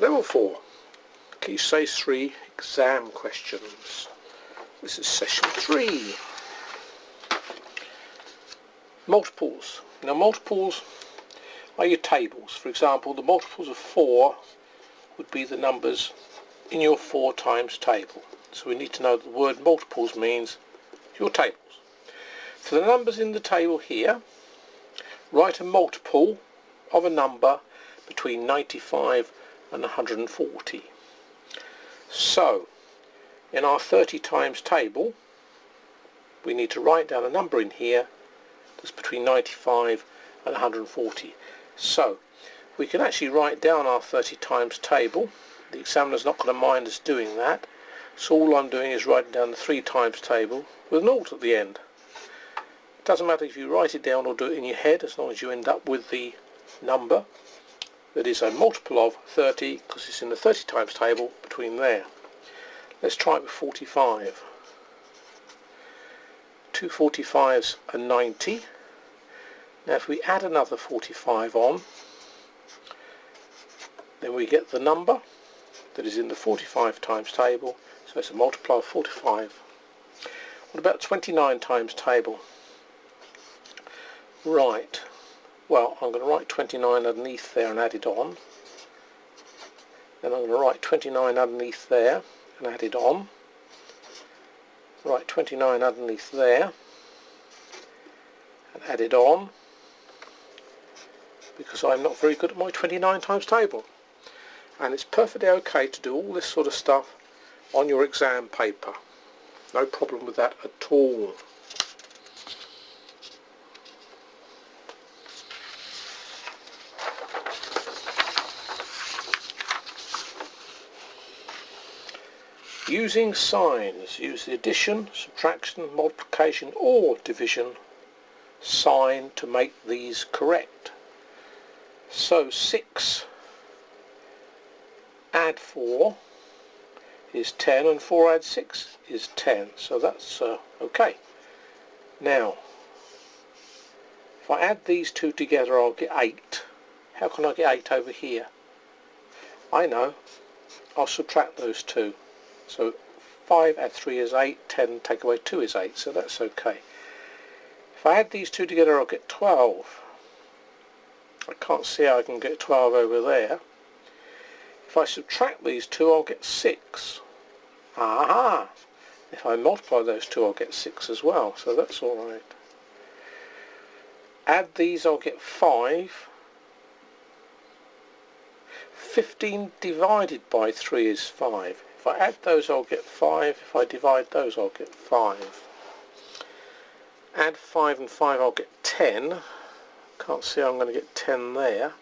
Level 4, Key Stage 3 exam questions. This is session 3. Multiples. Now multiples are your tables. For example, the multiples of 4 would be the numbers in your 4 times table. So we need to know that the word multiples means your tables. For the numbers in the table here, write a multiple of a number between 95 and 140. So in our 30 times table we need to write down a number in here that's between 95 and 140. So we can actually write down our 30 times table. The examiner's not going to mind us doing that, so all I'm doing is writing down the 3 times table with 0 at the end. It doesn't matter if you write it down or do it in your head, as long as you end up with the number that is a multiple of 30, because it's in the 30 times table between there. Let's try it with 45. 2 45s are 90. Now if we add another 45 on, then we get the number that is in the 45 times table, so it's a multiply of 45. What about 29 times table? Right, well, I'm going to write 29 underneath there and add it on. Then I'm going to write 29 underneath there and add it on. Write 29 underneath there and add it on, because I'm not very good at my 29 times table. And it's perfectly okay to do all this sort of stuff on your exam paper. No problem with that at all. Using signs, use the addition, subtraction, multiplication or division sign to make these correct. So 6 add 4 is 10 and 4 add 6 is 10, so that's okay. Now if I add these two together I'll get 8. How can I get 8 over here? I know, I'll subtract those two. So 5 add 3 is 8, 10 take away 2 is 8, so that's okay. If I add these two together I'll get 12. I can't see how I can get 12 over there. If I subtract these two I'll get 6. Aha! If I multiply those two I'll get 6 as well, so that's alright. Add these I'll get 5. 15 divided by 3 is 5. If I add those I'll get 5, if I divide those I'll get 5. Add 5 and 5 I'll get 10. Can't see how I'm going to get 10 there.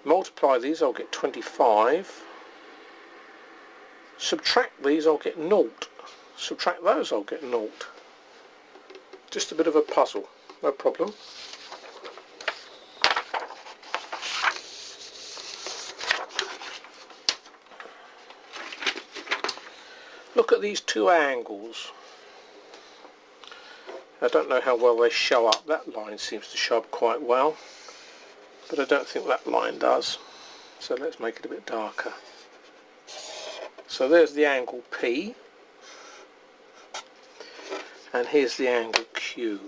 Multiply these I'll get 25. Subtract these I'll get 0. Subtract those I'll get 0. Just a bit of a puzzle, no problem. Look at these two angles. I don't know how well they show up. That line seems to show up quite well, but I don't think that line does. So let's make it a bit darker. So there's the angle P, and here's the angle Q.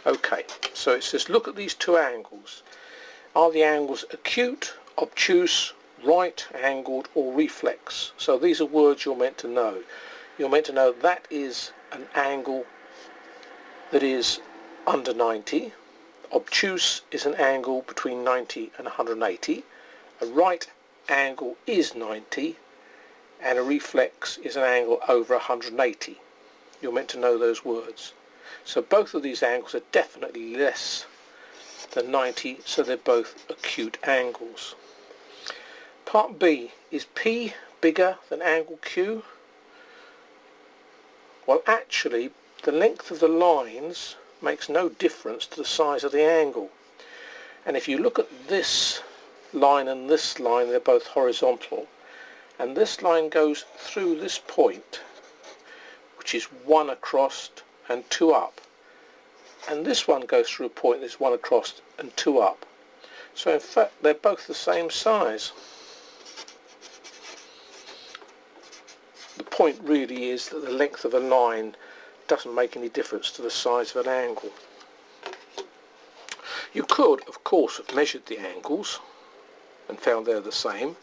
Okay, so it says look at these two angles. Are the angles acute, obtuse, right angled or reflex? So these are words you're meant to know. You're meant to know that is an angle that is under 90. Obtuse is an angle between 90 and 180. A right angle is 90, and a reflex is an angle over 180. You're meant to know those words. So both of these angles are definitely less than 90, so they're both acute angles. Part B, is P bigger than angle Q? Well, actually the length of the lines makes no difference to the size of the angle, and if you look at this line and this line, they're both horizontal, and this line goes through this point, which is 1 across and 2 up. and this one goes through a point, there's one across and two up. So in fact they're both the same size. The point really is that the length of a line doesn't make any difference to the size of an angle. You could, of course, have measured the angles and found they're the same.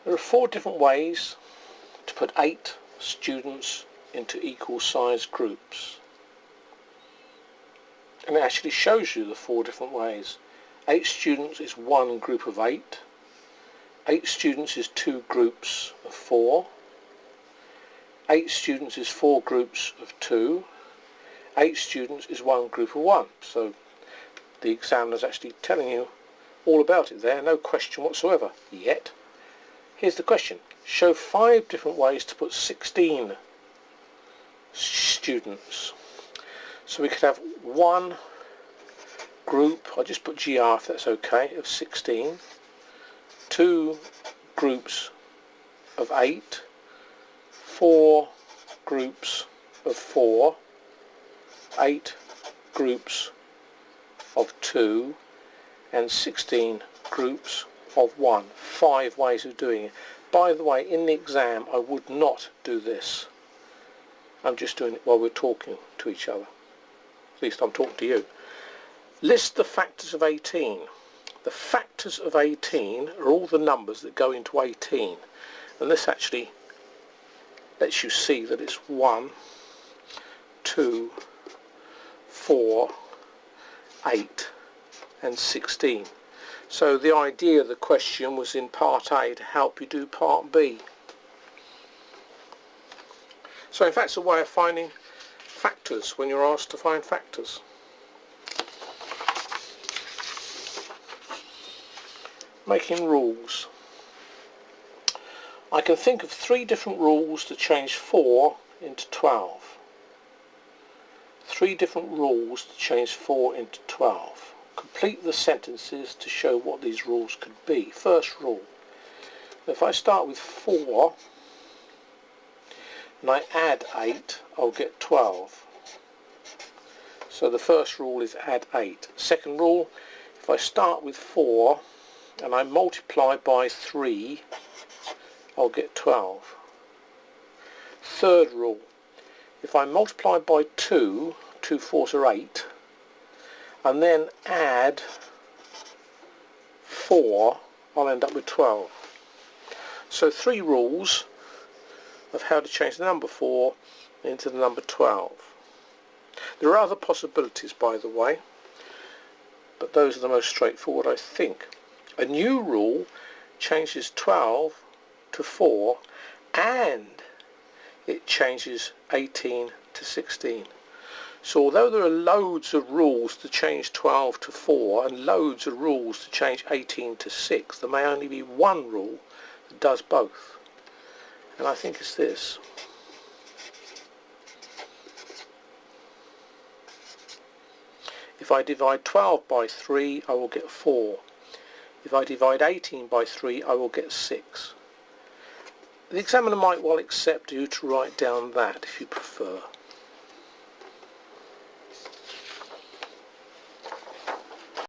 There are 4 different ways to put 8 students into equal sized groups. And it actually shows you the 4 different ways. 8 students is 1 group of 8. 8 students is 2 groups of 4. 8 students is 4 groups of 2. 8 students is 1 group of 1. So the examiner's actually telling you all about it there, no question whatsoever, yet. Here's the question. Show 5 different ways to put 16 students. So we could have 1 group, I'll just put GR if that's okay, of 16, 2 groups of 8, 4 groups of 4, 8 groups of 2, and 16 groups of 1. 5 ways of doing it. By the way, in the exam I would not do this. I'm just doing it while we're talking to each other. At least I'm talking to you. List the factors of 18. The factors of 18 are all the numbers that go into 18. And this actually lets you see that it's 1, 2, 4, 8 and 16. So the idea of the question was in part A to help you do part B. So in fact it's a way of finding factors when you're asked to find factors. Making rules. I can think of 3 different rules to change 4 into 12. 3 different rules to change 4 into 12. Complete the sentences to show what these rules could be. First rule. If I start with 4 and I add 8, I'll get 12. So the first rule is add 8. Second rule, if I start with 4 and I multiply by 3, I'll get 12. Third rule, if I multiply by 2, 2 fours are 8, and then add 4, I'll end up with 12. So 3 rules of how to change the number 4 into the number 12. There are other possibilities, by the way, but those are the most straightforward, I think. A new rule changes 12 to 4 and it changes 18 to 16. So although there are loads of rules to change 12 to 4 and loads of rules to change 18 to 6, there may only be one rule that does both. And I think it's this. If I divide 12 by 3, I will get 4. If I divide 18 by 3, I will get 6. The examiner might well accept you to write down that if you prefer.